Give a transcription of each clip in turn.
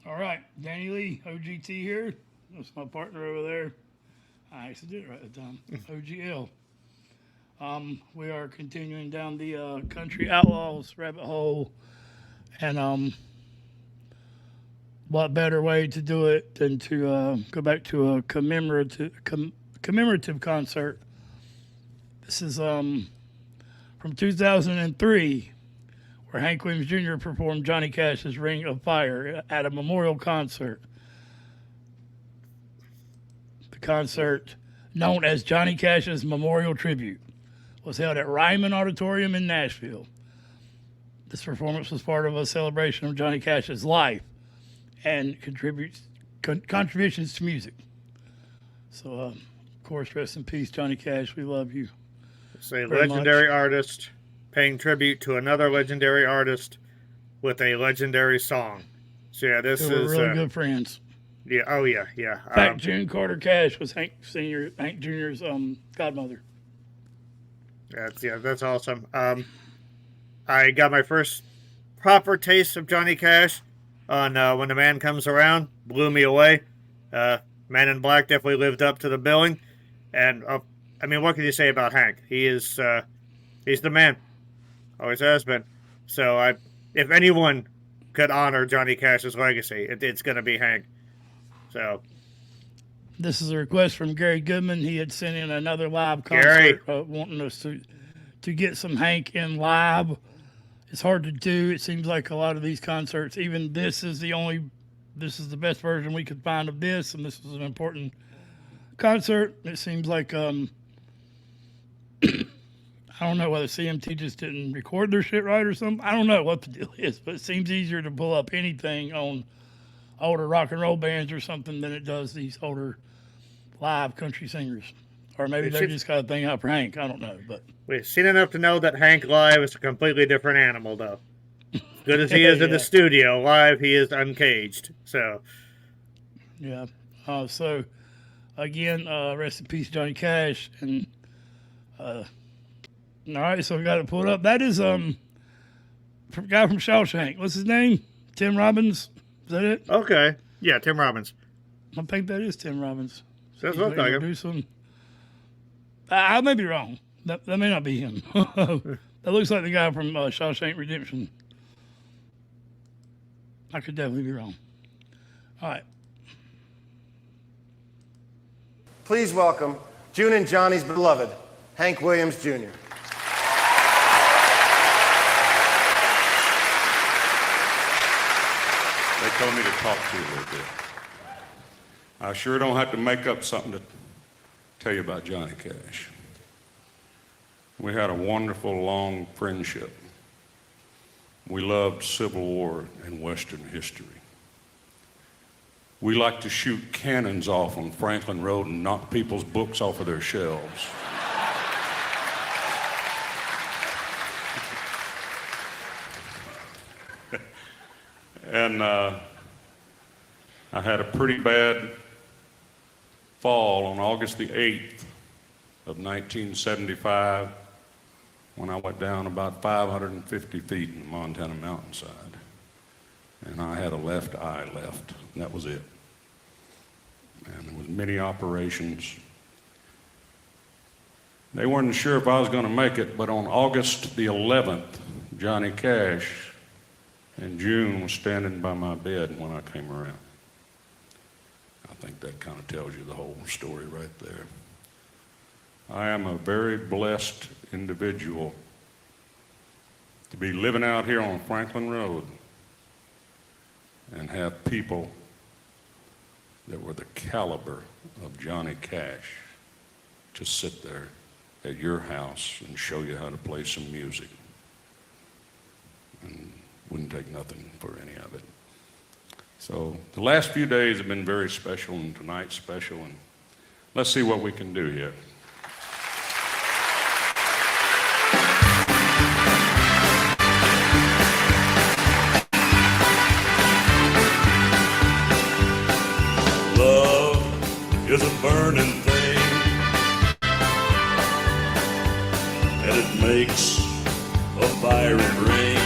All right, Danny Lee, OGT here. That's my partner over there. I actually did it right at the time. OGL. We are continuing down the country outlaws rabbit hole, and what better way to do it than to go back to a commemorative concert. This is from 2003, where Hank Williams Jr. performed Johnny Cash's Ring of Fire at a memorial concert. The concert, known as Johnny Cash's Memorial Tribute, was held at Ryman Auditorium in Nashville. This performance was part of a celebration of Johnny Cash's life and contributions to music. So, of course, rest in peace, Johnny Cash. We love you. It's a legendary artist paying tribute to another legendary artist with a legendary song. So yeah, this They were is really good friends. Yeah. Oh yeah. In fact, June Carter Cash was Hank Jr.'s godmother. That's awesome. I got my first proper taste of Johnny Cash on When the Man Comes Around. Blew me away. Man in Black definitely lived up to the billing. And I mean, what can you say about Hank? He's the man. Always has been. So if anyone could honor Johnny Cash's legacy, it's going to be Hank. So this is a request from Gary Goodman. He had sent in another live concert, wanting us to get some Hank in live. It's hard to do. It seems like a lot of these concerts, even this is the best version we could find of this, and this was an important concert. It seems like I don't know whether CMT just didn't record their shit right or something. I don't know what the deal is, but it seems easier to pull up anything on older rock and roll bands or something than it does these older live country singers. Or maybe they just got a thing out for Hank. I don't know. But we've seen enough to know that Hank live is a completely different animal, though. Good as he is in the studio, live he is uncaged. So, yeah. So, again, rest in peace, Johnny Cash. And all right, so we got it pulled up. That is guy from Shawshank. What's his name? Tim Robbins. Is that it? Okay. Yeah, Tim Robbins. I think that is Tim Robbins. Sounds like him. I may be wrong. That may not be him. That looks like the guy from Shawshank Redemption. I could definitely be wrong. All right. Please welcome June and Johnny's beloved, Hank Williams Jr. They told me to talk to you a little bit. I sure don't have to make up something to tell you about Johnny Cash. We had a wonderful, long friendship. We loved Civil War and Western history. We liked to shoot cannons off on Franklin Road and knock people's books off of their shelves. And I had a pretty bad fall on August the 8th of 1975 when I went down about 550 feet in the Montana mountainside. And I had a left eye left, and that was it. And there was many operations. They weren't sure if I was going to make it, but on August the 11th, Johnny Cash and June was standing by my bed when I came around. I think that kind of tells you the whole story right there. I am a very blessed individual to be living out here on Franklin Road and have people that were the caliber of Johnny Cash to sit there at your house and show you how to play some music. And wouldn't take nothing for any of it. So the last few days have been very special, and tonight's special, and let's see what we can do here. Love is a burning thing, and it makes a fiery ring.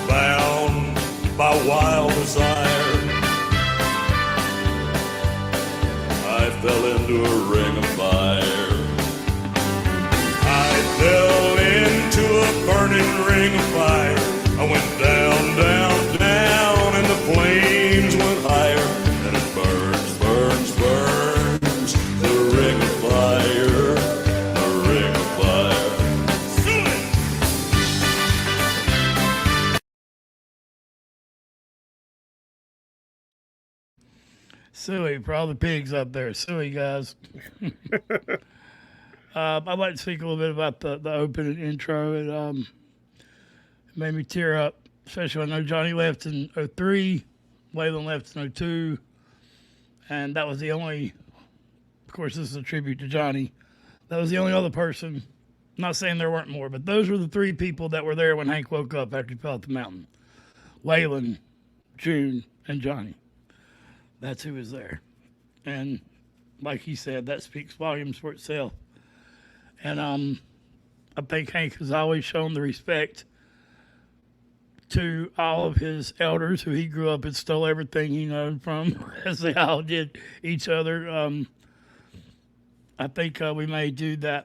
Bound a wild desire. I fell into a ring of fire. I fell into a burning ring of fire. I went down, down, down, and the flames went higher. And it burns, burns, burns, the ring of fire, the ring of fire. Sue it! Suey for all the pigs up there. Suey, guys. I'd like to speak a little bit about the opening intro. It made me tear up, especially when I know Johnny left in 03, Waylon left in 02, and that was the only, of course, this is a tribute to Johnny. That was the only other person. I'm not saying there weren't more, but those were the three people that were there when Hank woke up after he fell off the mountain. Waylon, June, and Johnny. That's who was there. And like he said, that speaks volumes for itself. And I think Hank has always shown the respect to all of his elders who he grew up and stole everything he knew from, as they all did each other. I think we may do the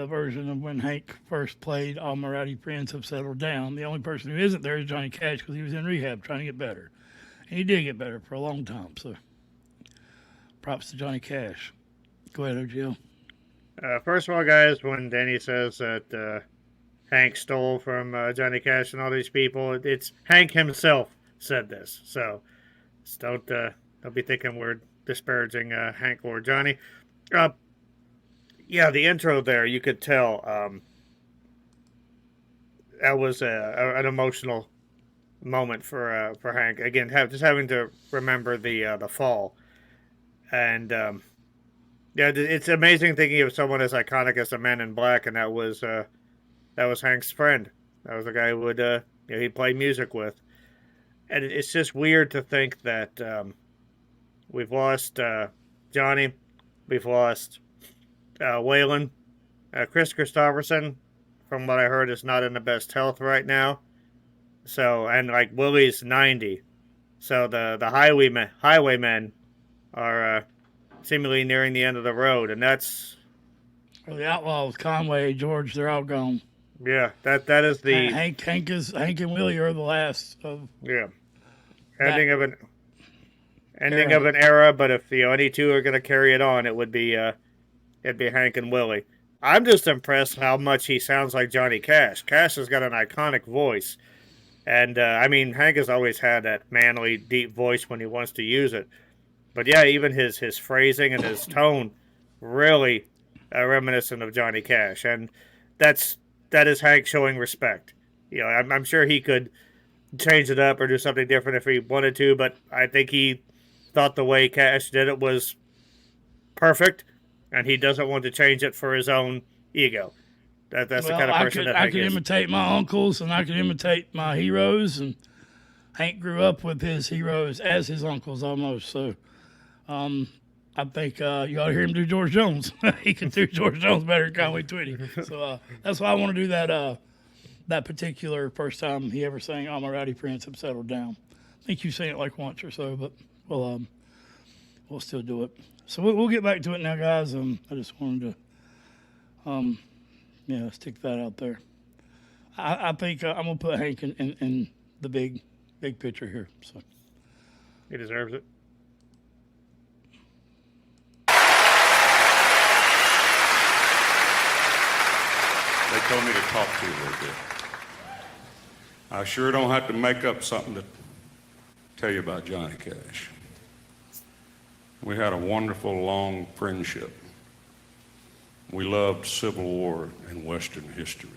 version of when Hank first played All My Rowdy Friends Have Settled Down. The only person who isn't there is Johnny Cash because he was in rehab trying to get better. And he did get better for a long time, so props to Johnny Cash. Go ahead, OGL. First of all, guys, when Danny says that Hank stole from Johnny Cash and all these people, it's Hank himself said this. So don't be thinking we're disparaging Hank or Johnny. Yeah, the intro there, you could tell that was an emotional moment for Hank. Again, just having to remember the fall, and yeah, it's amazing thinking of someone as iconic as the Man in Black, and that was Hank's friend. That was the guy who would he'd play music with, and it's just weird to think that we've lost Johnny, we've lost Waylon, Chris Christopherson, from what I heard, is not in the best health right now. So, and like Willie's 90. So the highwaymen are seemingly nearing the end of the road, and that's Well, the Outlaws, Conway, George, they're all gone. yeah, that is the Hank and Willie are the last of yeah ending of an era. But if any two are going to carry it on, it'd be Hank and Willie. I'm just impressed how much he sounds like Johnny Cash. Cash has got an iconic voice. And, I mean, Hank has always had that manly, deep voice when he wants to use it. But, yeah, even his phrasing and his tone really reminiscent of Johnny Cash. And that is Hank showing respect. You know, I'm sure he could change it up or do something different if he wanted to, but I think he thought the way Cash did it was perfect, and he doesn't want to change it for his own ego. That's the kind of person that Hank is. I can imitate my uncles and I can imitate my heroes, and Hank grew up with his heroes as his uncles almost. So I think you ought to hear him do George Jones. He can do George Jones better than Conway Twitty. So that's why I want to do that particular first time he ever sang All My Rowdy Friends Have Settled Down. I think you've seen it like once or so, but we'll still do it. So we'll get back to it now, guys. I just wanted to stick that out there. I think I'm gonna put Hank in the big picture here. So He deserves it. They told me to talk to you a little bit. I sure don't have to make up something to tell you about Johnny Cash. We had a wonderful, long friendship. We loved Civil War and Western history.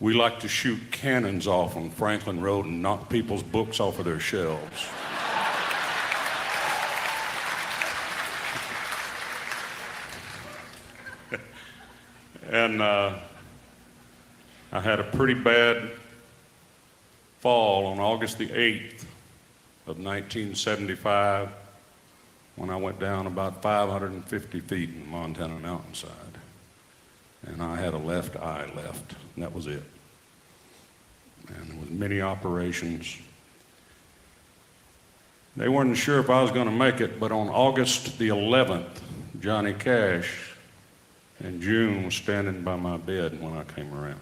We liked to shoot cannons off on Franklin Road and knock people's books off of their shelves. And I had a pretty bad fall on August the 8th of 1975 when I went down about 550 feet in the Montana mountainside. And I had a left eye left, and that was it. And there was many operations. They weren't sure if I was going to make it, but on August the 11th, Johnny Cash and June was standing by my bed when I came around.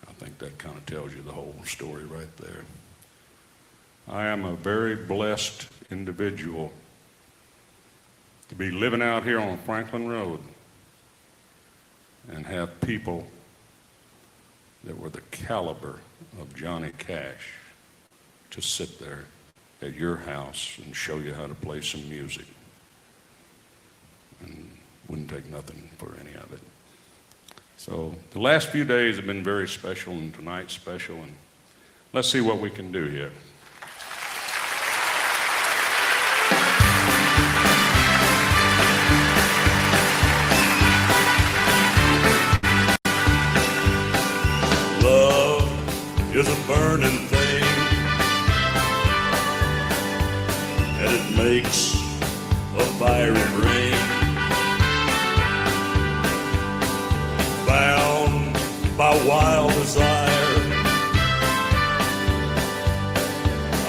I think that kind of tells you the whole story right there. I am a very blessed individual to be living out here on Franklin Road and have people that were the caliber of Johnny Cash to sit there at your house and show you how to play some music. And wouldn't take nothing for any of it. So the last few days have been very special, and tonight's special, and let's see what we can do here. Love is a burning thing, and it makes a fiery ring. Bound by wild desire,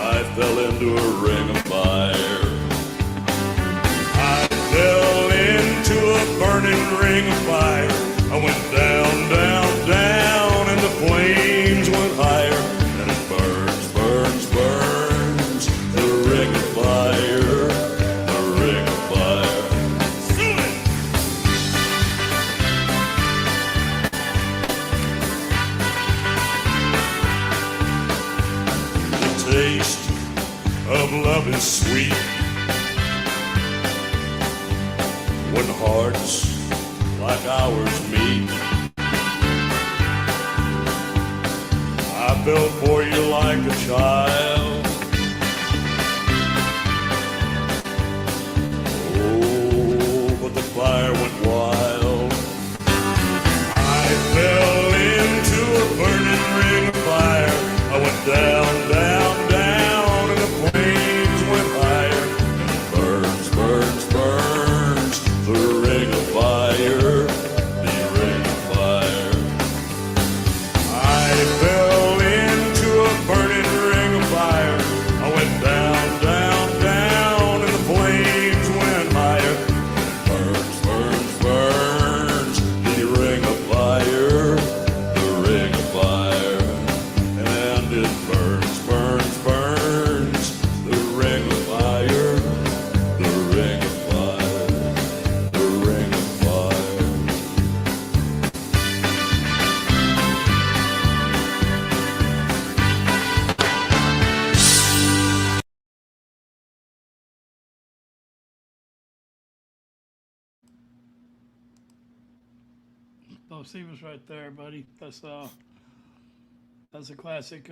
I fell into a ring of fire. I fell into a burning ring of fire. I went down, down, down, and the flames went higher. And it burns, burns, burns, the ring of fire, the ring of fire. Do it! The taste of love is sweet when hearts like ours meet. I fell for you like a child. Oh, but the fire went wild. I fell into a burning ring of fire. I went down, down, down, and the flames went higher. And it burns, burns, burns, the ring of fire, the ring of fire. I fell into a burning ring of fire. I went down, down, down, and the flames went higher. And it burns, burns, burns, the ring of fire, the ring of fire. And it burns, burns, burns, the ring of fire, the ring of fire, the ring of fire. Bo Stevens right there, buddy. That's a classic.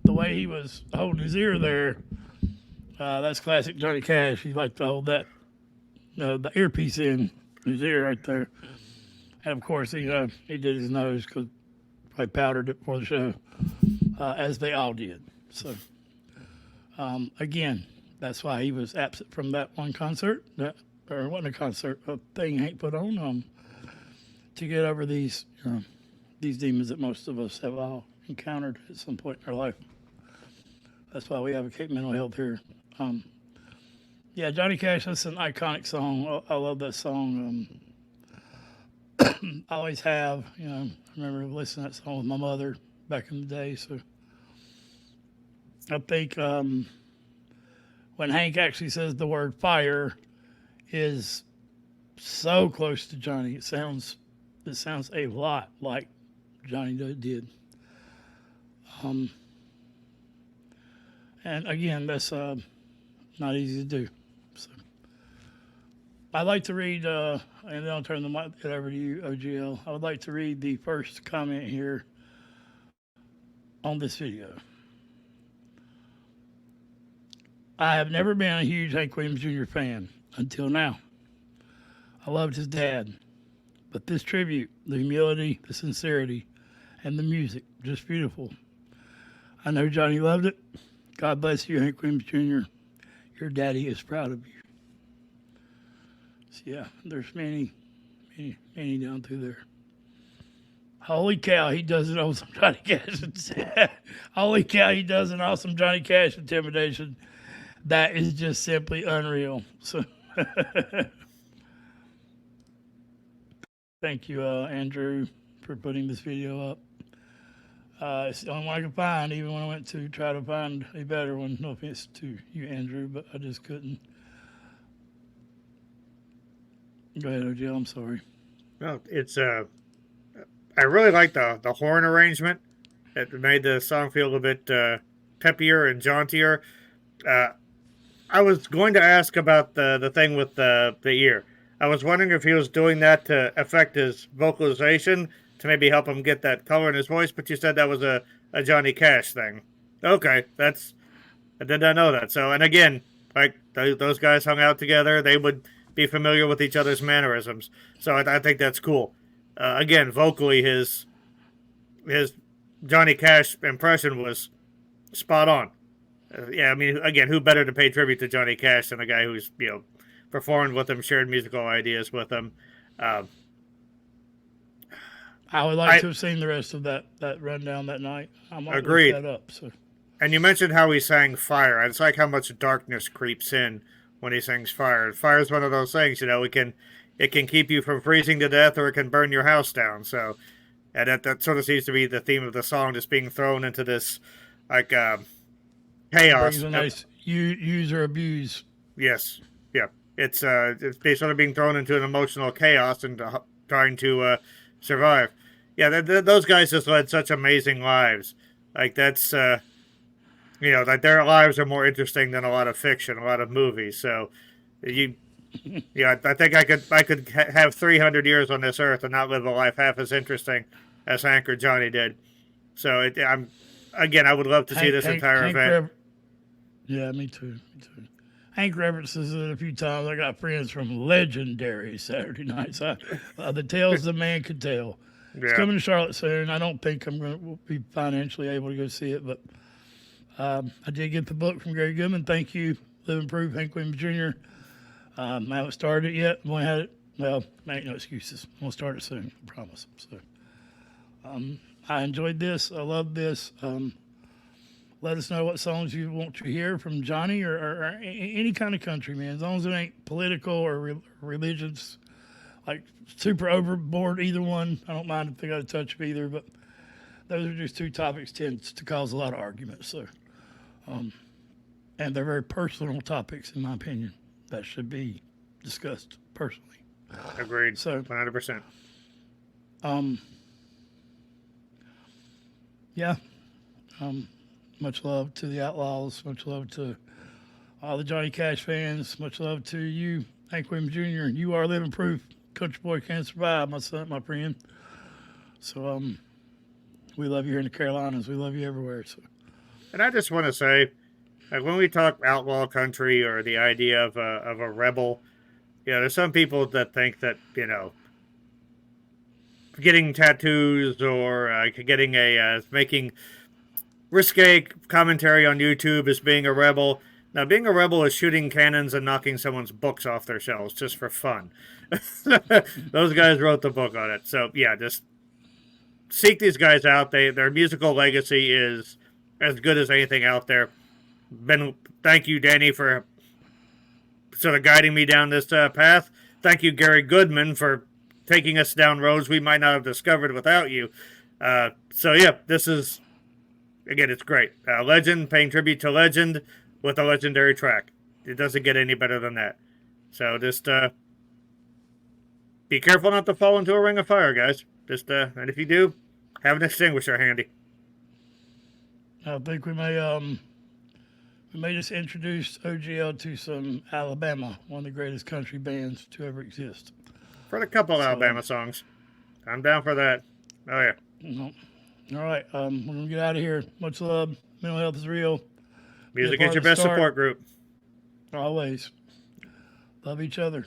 The way he was holding his ear there, that's classic Johnny Cash. He liked to hold that the earpiece in his ear right there. And of course, he did his nose because I powdered it for the show, as they all did. So again, that's why he was absent from that one concert. Or it wasn't a concert, a thing Hank put on to get over these demons that most of us have all encountered at some point in our life. That's why we advocate mental health here. Yeah, Johnny Cash, that's an iconic song. I love that song. I always have. I remember listening to that song with my mother back in the day. So I think when Hank actually says the word fire is so close to Johnny, it sounds a lot like Johnny did. And again, that's not easy to do. So I'd like to read, and then I'll turn the mic over to you, OGL. I would like to read the first comment here on this video. I have never been a huge Hank Williams Jr. fan until now. I loved his dad, but this tribute, the humility, the sincerity, and the music, just beautiful. I know Johnny loved it. God bless you, Hank Williams Jr. Your daddy is proud of you. So yeah, there's many down through there. Holy cow, he does an awesome Johnny Cash. Holy cow, he does an awesome Johnny Cash intimidation. That is just simply unreal. So, thank you, Andrew, for putting this video up. It's the only one I could find, even when I went to try to find a better one. No offense to you, Andrew, but I just couldn't. Go ahead, OJ. I'm sorry. No, it's I really like the horn arrangement. It made the song feel a little bit peppier and jauntier. I was going to ask about the thing with the ear. I was wondering if he was doing that to affect his vocalization, to maybe help him get that color in his voice, but you said that was a Johnny Cash thing. Okay, I did not know that. So, and again, like those guys hung out together, they would be familiar with each other's mannerisms. So I think that's cool. Again, vocally, his Johnny Cash impression was spot on. Yeah, I mean, again, who better to pay tribute to Johnny Cash than a guy who's, performed with him, shared musical ideas with him. I would like to have seen the rest of that rundown that night. I might Agreed. look that up. So. And you mentioned how he sang Fire. It's like how much darkness creeps in when he sings Fire. Fire is one of those things, it can keep you from freezing to death, or it can burn your house down. So, and that sort of seems to be the theme of the song, just being thrown into this, like, chaos. Brings a nice use or abuse. Yes. Yeah. It's they sort of being thrown into an emotional chaos and trying to survive. Yeah, those guys just led such amazing lives. Like, that's, like their lives are more interesting than a lot of fiction, a lot of movies. So, I think I could have 300 years on this earth and not live a life half as interesting as Hank or Johnny did. So, I would love to see this entire event. Yeah, me too. Hank references it a few times. I got friends from legendary Saturday nights. The tales the man could tell. Yeah. It's coming to Charlotte soon. I don't think I'm going to be financially able to go see it, but I did get the book from Gary Goodman. Thank you, Living Proof, Hank Williams Jr. I haven't started it yet. I'm going to have it. Well, make no excuses. I'm going to start it soon. I promise. So I enjoyed this. I love this. Let us know what songs you want to hear from Johnny or any kind of country, man. As long as it ain't political or religious, like super overboard, either one. I don't mind if they got a touch of either, but those are just two topics tends to cause a lot of arguments. So, and they're very personal topics, in my opinion, that should be discussed personally. Agreed. So, 100%. Yeah. Much love to the Outlaws. Much love to all the Johnny Cash fans. Much love to you, Hank Williams Jr. You are living proof. Country boy can't survive, my son, my friend. So, we love you here in the Carolinas. We love you everywhere. So, and I just want to say, like, when we talk outlaw country or the idea of a rebel, there's some people that think that, getting tattoos or getting making risque commentary on YouTube is being a rebel. Now, being a rebel is shooting cannons and knocking someone's books off their shelves just for fun. Those guys wrote the book on it. So, yeah, just seek these guys out. Their musical legacy is as good as anything out there. Thank you, Danny, for sort of guiding me down this path. Thank you, Gary Goodman, for taking us down roads we might not have discovered without you. So, yeah, this is... Again, it's great. Legend, paying tribute to legend with a legendary track. It doesn't get any better than that. So just be careful not to fall into a ring of fire, guys. And if you do, have an extinguisher handy. I think we may just introduce OGL to some Alabama, one of the greatest country bands to ever exist. For a couple Alabama songs. I'm down for that. Oh, yeah. No. All right, we're going to get out of here. Much love. Mental health is real. Music is your best support group. Always. Love each other.